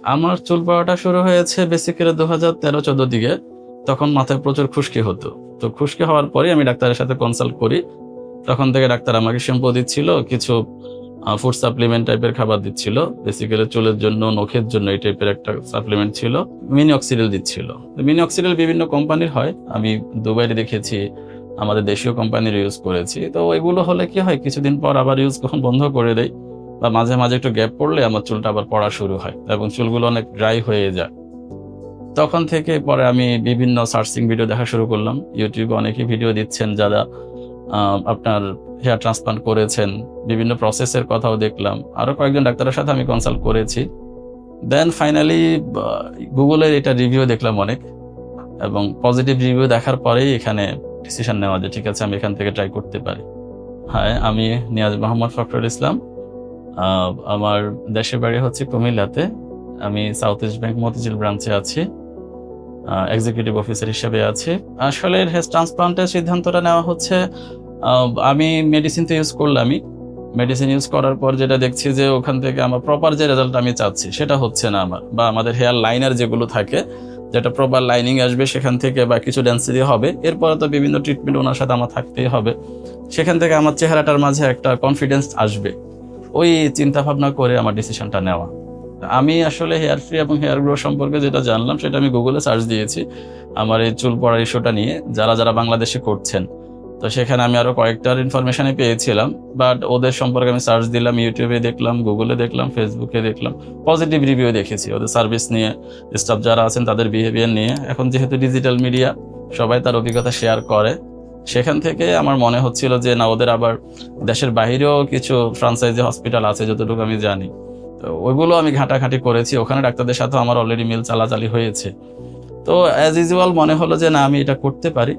আমার চুল পড়াটা শুরু হয়েছে বেসিক্যালি 2013-14 দিকে। তখন মাথায় প্রচুর খুশকি হতো। তো খুশকি হওয়ার পরেই আমি ডাক্তারের সাথে কনসাল্ট করি। তখন থেকে ডাক্তার আমাকে শ্যাম্পু দিচ্ছিল, কিছু ফুড সাপ্লিমেন্ট টাইপের খাবার দিচ্ছিল। বেসিক্যালি চুলের জন্য, নখের জন্য এই টাইপের একটা সাপ্লিমেন্ট ছিল। মিনঅক্সিডিল দিচ্ছিল। মিনঅক্সিডিল বিভিন্ন কোম্পানির হয়। আমি দুবাইতে দেখেছি, আমাদের দেশীয় কোম্পানির ইউজ করেছি। তো এগুলো হলে কি হয়, কিছুদিন পর আবার ইউজ কখন বন্ধ করে দেয় বা মাঝে মাঝে একটু গ্যাপ পড়লে আমার চুলটা আবার পড়া শুরু হয় এবং চুলগুলো অনেক ড্রাই হয়ে যায়। তখন থেকে পরে আমি বিভিন্ন সার্চিং ভিডিও দেখা শুরু করলাম। ইউটিউবে অনেকেই ভিডিও দিচ্ছেন যারা আপনার হেয়ার ট্রান্সপ্লান্ট করেছেন, বিভিন্ন প্রসেসের কথাও দেখলাম। আরো কয়েকজন ডাক্তারের সাথে আমি কনসাল্ট করেছি। দেন ফাইনালি গুগলের এটা রিভিউ দেখলাম অনেক, এবং পজিটিভ রিভিউ দেখার পরেই এখানে ডিসিশন নেওয়া যে ঠিক আছে আমি এখান থেকে ট্রাই করতে পারি। হ্যাঁ, আমি নিয়াজ মোহাম্মদ ফখরুল ইসলাম। আমার দেশের বাড়ি হচ্ছে কুমিল্লাতে। আমি সাউথ ইস্ট ব্যাংক মতিঝিল ব্রাঞ্চে আছি, এক্সিকিউটিভ অফিসার হিসেবে আছি। আসলে হেয়ার ট্রান্সপ্লান্টের সিদ্ধান্তটা নেওয়া হচ্ছে, আমি মেডিসিন তো ইউজ করলামই। মেডিসিন ইউজ করার পর যেটা দেখছি যে ওখান থেকে আমার প্রপার যে রেজাল্ট আমি চাচ্ছি সেটা হচ্ছে না আমার, বা আমাদের হেয়ার লাইনার যেগুলো থাকে, যেটা প্রপার লাইনিং আসবে সেখান থেকে বা কিছু ডেন্সিটি হবে, এরপরে তো বিভিন্ন ট্রিটমেন্ট ওনার সাথে আমার থাকতেই হবে। সেখান থেকে আমার চেহারাটার মাঝে একটা কনফিডেন্স আসবে, ওই চিন্তা ভাবনা করে আমার ডিসিশনটা নেওয়া। আমি আসলে হেয়ার ফ্রি এবং হেয়ার গ্রো সম্পর্কে যেটা জানলাম সেটা আমি গুগলে সার্চ দিয়েছি আমার এই চুল পড়ার ইস্যুটা নিয়ে, যারা যারা বাংলাদেশে করছেন। তো সেখানে আমি আরো কয়েকটার ইনফরমেশনই পেয়েছিলাম, বাট ওদের সম্পর্কে আমি সার্চ দিলাম, ইউটিউবে দেখলাম, গুগলে দেখলাম, ফেসবুকে দেখলাম, পজিটিভ রিভিউ দেখেছি ওদের সার্ভিস নিয়ে, স্টাফ যারা আছেন তাদের বিহেভিয়ার নিয়ে। এখন যেহেতু ডিজিটাল মিডিয়া, সবাই তার অভিজ্ঞতা শেয়ার করে, সেখান থেকে আমার মনে হচ্ছিল যে না, ওদের আবার দেশের বাইরেও কিছু ফ্রাঞ্চাইজি হসপিটাল আছে যতটুকু আমি জানি। তো ওইগুলো আমি ঘাটাঘাটি করেছি, ওখানে ডাক্তারদের সাথেও আমার অলরেডি মিল চালাচালি হয়েছে। তো অ্যাজ ইউজুয়াল মনে হলো যে না, আমি এটা করতে পারি।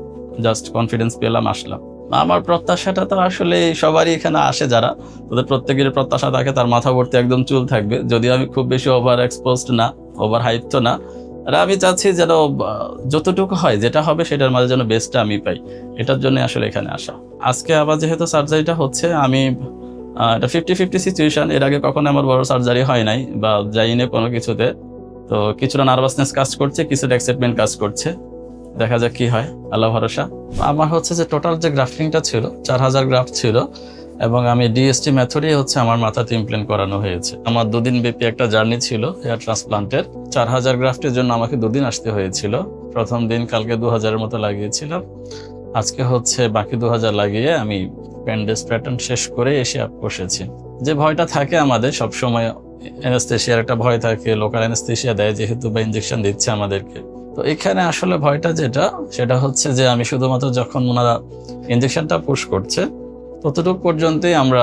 জাস্ট কনফিডেন্স পেলাম, আসলাম। আমার প্রত্যাশাটা তো আসলে সবারই এখানে আসে যারা, তাদের প্রত্যেকের প্রত্যাশা থাকে তার মাথা ভর্তি একদম চুল থাকবে। যদিও আমি খুব বেশি ওভার এক্সপোজড না, ওভার হাইপ তো না। আর আমি চাচ্ছি যেন যতটুকু হয়, যেটা হবে সেটার মাঝে যেন বেস্টটা আমি পাই, এটার জন্য আসলে এখানে আসা। আজকে আবার যেহেতু সার্জারিটা হচ্ছে, আমি এটা 50-50 সিচুয়েশন। এর আগে কখনো আমার বড় সার্জারি হয় নাই বা যাইনি কোনো কিছুতে। তো কিছুটা নার্ভাসনেস কাজ করছে, কিছুটা এক্সাইটমেন্ট কাজ করছে। দেখা যাক কি হয়, আল্লাহ ভরসা। আমার হচ্ছে যে টোটাল যে গ্রাফটিংটা ছিল 4000 গ্রাফট ছিল, এবং আমি ডিএসটি মেথডই হচ্ছে আমার মাথাতে ইমপ্ল্যান্ট করানো হয়েছে। আমার 2 দিন ব্যাপী একটা জার্নি ছিল হেয়ার ট্রান্সপ্লান্টের। 4000 গ্রাফটের জন্য আমাকে 2 দিন আসতে হয়েছিল। প্রথম দিন কালকে 2000-এর মতো লাগিয়েছিলাম, আজকে হচ্ছে বাকি 2000 লাগিয়ে আমি ব্যান্ডেজ প্যাটার্ন শেষ করে এসে বসেছি। যে ভয়টা থাকে আমাদের সবসময়, অ্যানেস্থেশিয়ার একটা ভয় থাকে, লোকাল অ্যানেস্থেশিয়া দেয় যেহেতু, বা ইনজেকশন দিচ্ছে আমাদেরকে। তো এখানে আসলে ভয়টা যেটা, সেটা হচ্ছে যে আমি শুধুমাত্র যখন ওনারা ইনজেকশনটা পুশ করছে ততটুকু পর্যন্তই আমরা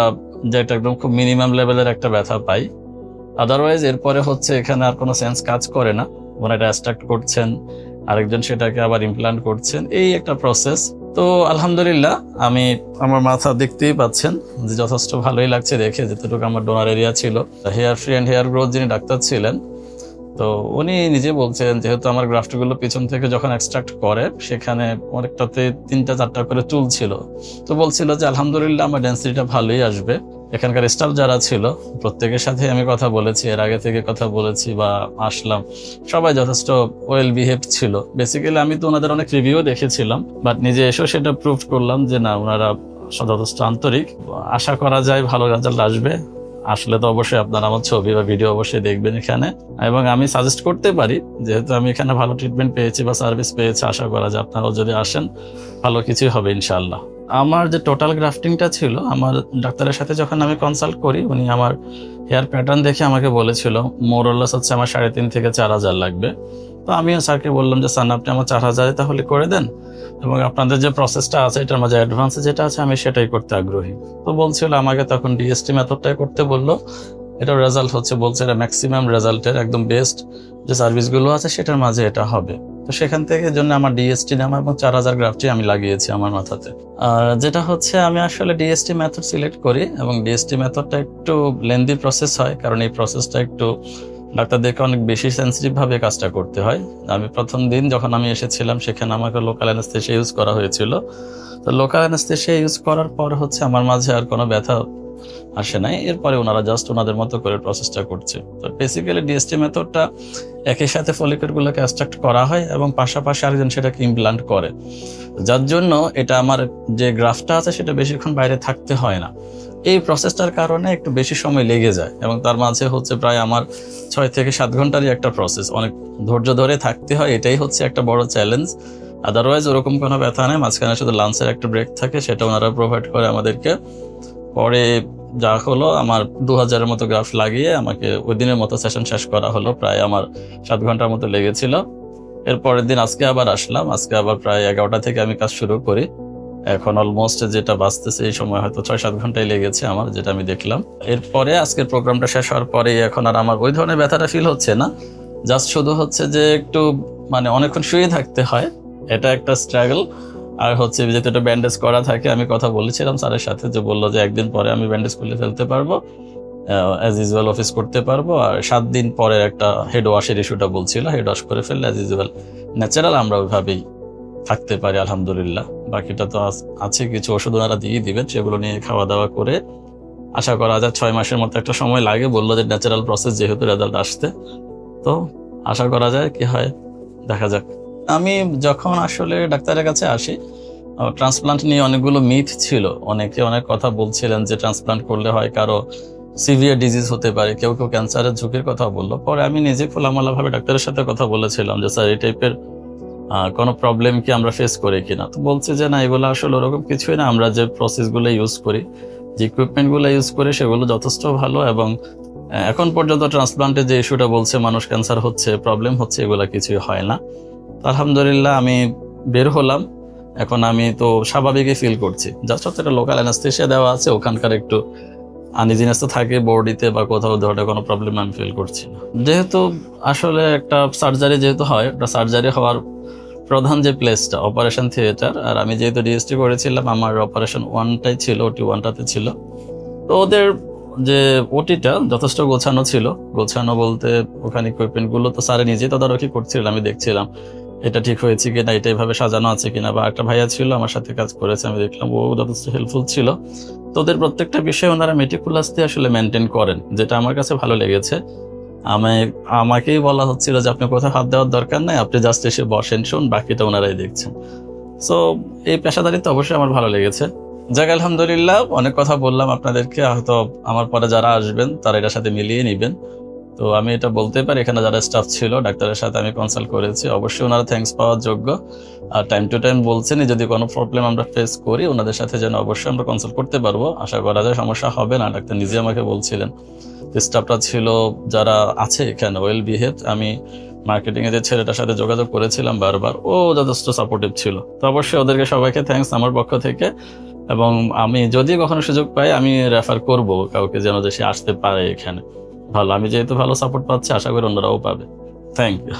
যেটা একদম খুব মিনিমাম লেভেলের একটা ব্যথা পাই। আদারওয়াইজ এরপরে হচ্ছে এখানে আর কোনো সেন্স কাজ করে না। ওনারা এক্সট্রাক্ট করছেন, আরেকজন সেটাকে আবার ইমপ্ল্যান্ট করছেন, এই একটা প্রসেস। তো আলহামদুলিল্লাহ, আমি আমার মাথা দেখতেই পাচ্ছেন যে যথেষ্ট ভালোই লাগছে দেখে, যতটুকু আমার ডোনার এরিয়া ছিল। Hair free and hair growth যিনি ডাক্তার ছিলেন, তো উনি নিজে বলছেন যেহেতু আমার গ্রাফটগুলো পিছন থেকে যখন এক্সট্রাক্ট করে সেখানে অনেকটাতে 3-4টা করে চুল ছিল, তো বলছিল যে আলহামদুলিল্লাহ আমার ডেন্সিটিটা ভালোই আসবে। এখানকার স্টাফ যারা ছিল প্রত্যেকের সাথে আমি কথা বলেছি, এর আগে থেকে কথা বলেছি বা আসলাম, সবাই যথেষ্ট ওয়েল বিহেভ ছিল। বেসিক্যালি আমি তো ওনাদের অনেক রিভিউ দেখেছিলাম, বাট নিজে এসেও সেটা প্রুভ করলাম যে না, ওনারা যথেষ্ট আন্তরিক। আশা করা যায় ভালো রেজাল্ট আসবে। আসলে তো অবশ্যই আপনারা আমার ছবি বা ভিডিও অবশ্যই দেখবেন এখানে, এবং আমি সাজেস্ট করতে পারি যেহেতু আমি এখানে ভালো ট্রিটমেন্ট পেয়েছি বা সার্ভিস পেয়েছি, আশা করা যায় আপনারাও যদি আসেন ভালো কিছুই হবে ইনশাআল্লাহ। আমার যে টোটাল গ্রাফটিংটা ছিল, আমার ডাক্তারের সাথে যখন আমি কনসাল্ট করি, উনি আমার হেয়ার প্যাটার্ন দেখে আমাকে বলেছিল মোরলেস হচ্ছে আমার 3500 থেকে 4000 লাগবে। তো আমিও স্যারকে বললাম যে স্যার, আপনি আমার 4000 তাহলে করে দেন, এবং আপনাদের যে প্রসেসটা আছে এটার মাঝে অ্যাডভান্সে যেটা আছে আমি সেটাই করতে আগ্রহী। তো বলছিল আমাকে তখন ডিএসটি মেথডটাই করতে বললো। এটার রেজাল্ট হচ্ছে, বলছে এটা ম্যাক্সিমাম রেজাল্টের একদম বেস্ট যে সার্ভিসগুলো আছে সেটার মাঝে এটা হবে। তো সেখান থেকে জন্য আমার ডিএসটি নাম এবং 4000 গ্রাফটি আমি লাগিয়েছি আমার মাথাতে। আর যেটা হচ্ছে, আমি আসলে ডিএসটি মেথড সিলেক্ট করি, এবং ডিএসটি মেথডটা একটু লেন্দি প্রসেস হয়, কারণ এই প্রসেসটা একটু ডাক্তারদেরকে অনেক বেশি সেন্সিটিভ ভাবে কাজটা করতে হয়। আমি প্রথম দিন যখন আমি এসেছিলাম সেখানে আমাকে লোকাল অ্যানেস্থেশিয়া ইউজ করা হয়েছিল। তো লোকাল অ্যানেস্থেশিয়া ইউজ করার পর হচ্ছে আমার মাঝে আর কোনো ব্যথা আসে নাই। এরপরে ওনারা জাস্ট ওনাদের মতো করে প্রসেসটা করছে। তো বেসিক্যালি ডিএসটি মেথডটা একই সাথে ফলিকুলগুলোকে এক্সট্রাক্ট করা হয় এবং পাশাপাশি আরেকজন সেটাকে ইমপ্লান্ট করে, যার জন্য এটা আমার যে গ্রাফটা আছে সেটা বেশিক্ষণ বাইরে থাকতে হয় না। এই প্রসেসটার কারণে একটু বেশি সময় লেগে যায় এবং তার মাঝে হচ্ছে প্রায় আমার 6 থেকে 7 ঘন্টারই একটা প্রসেস, অনেক ধৈর্য ধরে থাকতে হয়। এটাই হচ্ছে একটা বড় চ্যালেঞ্জ। আদারওয়াইজ ওরকম কোনো ব্যথা নেই, মাঝখানে শুধু লাঞ্চের একটা ব্রেক থাকে, সেটা ওনারা প্রোভাইড করে আমাদেরকে। পরে যা হলো, আমার 2000-এর মতো গ্রাফ লাগিয়ে আমাকে ওই দিনের মতো সেশন শেষ করা হলো। প্রায় আমার 7 ঘন্টার মতো লেগেছিল। এর পরের দিন আজকে আবার আসলাম। আজকে আবার প্রায় 11টা থেকে আমি কাজ শুরু করি। এখন অলমোস্ট যেটা বাঁচতেছে এই সময় হয়তো 6-7 ঘন্টায় লেগেছে আমার, যেটা আমি দেখলাম। এরপরে আজকের প্রোগ্রামটা শেষ হওয়ার পরে এখন আর আমার ওই ধরনের ব্যথাটা ফিল হচ্ছে না। জাস্ট শুধু হচ্ছে যে একটু মানে অনেকক্ষণ শুয়ে থাকতে হয়, এটা একটা স্ট্রাগল। আর হচ্ছে যেহেতু এটা ব্যান্ডেজ করা থাকে, আমি কথা বলেছিলাম স্যারের সাথে, যে বললো যে 1 দিন পরে আমি ব্যান্ডেজ খুলে ফেলতে পারবো, অ্যাজ ইউজুয়াল অফিস করতে পারবো। আর 7 দিন পরে একটা হেড ওয়াশের ইস্যুটা বলছিল, হেড ওয়াশ করে ফেললে অ্যাজ ইউজুয়াল ন্যাচারাল আমরা ওইভাবেই থাকতে পারি আলহামদুলিল্লাহ। বাকিটা তো আছে, কিছু ওষুধ ওনারা দিয়ে দিবেন, সেগুলো নিয়ে খাওয়া দাওয়া করে আশা করা যায় 6 মাসের মতো একটা সময় লাগে। বললো যে ন্যাচারাল প্রসেস, যেহেতু রেজাল্ট আসতে, তো আশা করা যায় কি হয় দেখা যাক। আমি যখন আসলে ডাক্তারের কাছে আসি, ট্রান্সপ্লান্ট নিয়ে অনেকগুলো মিথ ছিল। অনেকে অনেক কথা বলছিলেন যে ট্রান্সপ্লান্ট করলে হয় কারো সিভিয়ার ডিজিজ হতে পারে, কেউ কেউ ক্যান্সারের ঝুঁকির কথা বললো। পরে আমি নিজে খোলামেলাভাবে ডাক্তারের সাথে কথা বলেছিলাম যে স্যার, এই টাইপের কোনো প্রবলেম কি আমরা ফেস করি কিনা। তো বলছে যে না, এগুলো আসলে ওরকম কিছুই না, আমরা যে প্রসেসগুলো ইউজ করি, যে ইকুইপমেন্টগুলো ইউজ করি, সেগুলো যথেষ্ট ভালো। এবং এখন পর্যন্ত ট্রান্সপ্লান্টে যে ইস্যুটা বলছে মানুষ ক্যান্সার হচ্ছে, প্রবলেম হচ্ছে, এগুলো কিছুই হয় না। আলহামদুলিল্লাহ আমি বের হলাম, এখন আমি তো স্বাভাবিকই ফিল করছি। জাস্ট হচ্ছে একটা লোকাল অ্যানাস্থেসিয়া দেওয়া আছে, ওখানকার একটু আনইজিনেস তো থাকে বডিতে বা কোথাও ধরে, কোনো প্রবলেম আমি ফিল করছি না। যেহেতু আসলে একটা সার্জারি যেহেতু হয়, একটা সার্জারি হওয়ার প্রধান যে প্লেসটা অপারেশন থিয়েটার, আর আমি যেহেতু ডিএসটি করেছিলাম, আমার অপারেশন 1টাই ছিল, ওটি 1টাতে ছিল। তো ওদের যে ওটিটা যথেষ্ট গোছানো ছিল। গোছানো বলতে ওখানে ইকুইপমেন্টগুলো তো স্যারে নিজেই তদারকি করছিলেন, আমি দেখছিলাম এটা ঠিক হয়েছে কিনা, এটা এইভাবে সাজানো আছে কিনা। বা একটা ভাইয়া ছিল আমার সাথে কাজ করেছে, আমি দেখলাম ও যথেষ্ট হেল্পফুল ছিল। তো ওদের প্রত্যেকটা বিষয় ওনারা মেটিকুলাসলি আসলে মেনটেন করেন, যেটা আমার কাছে ভালো লেগেছে। আমাকেই বলা হচ্ছিল যে আপনি কোথাও হাত দেওয়ার দরকার নাই, আপনি জাস্ট এসে বসেন, শুন, বাকিটা ওনারাই দেখছেন। সো এই পেশাদারিত্ব অবশ্যই আমার ভালো লেগেছে। যাক আলহামদুলিল্লাহ, অনেক কথা বললাম আপনাদেরকে, হয়তো আমার পরে যারা আসবেন তারা এটার সাথে মিলিয়ে নেবেন। তো আমি এটা বলতে পারি, এখানে যারা স্টাফ ছিল ডাক্তারের সাথে আমি কনসাল্ট করেছি, অবশ্যই ওনারা থ্যাঙ্কস পাওয়ার যোগ্য। আর টাইম টু টাইম বলছেন যদি কোনো প্রবলেম আমরা ফেস করি ওনাদের সাথে যেন অবশ্যই আমরা কনসাল্ট করতে পারবো। আশা করা যায় সমস্যা হবে না, ডাক্তার নিজে আমাকে বলছিলেন। স্টাফটা ছিল যারা আছে এখানে ওয়েল বিহেভ। আমি মার্কেটিং এর যে ছেলেটার সাথে যোগাযোগ করেছিলাম বারবার, ও যথেষ্ট সাপোর্টিভ ছিল। তো অবশ্যই ওদেরকে সবাইকে থ্যাঙ্কস আমার পক্ষ থেকে। এবং আমি যদি কখনো সুযোগ পাই আমি রেফার করব কাউকে, যেন যে সে আসতে পারে এখানে। ভালো, আমি যেহেতু ভালো সাপোর্ট পাচ্ছি, আশা করি অন্যরাও পাবে। Thank you.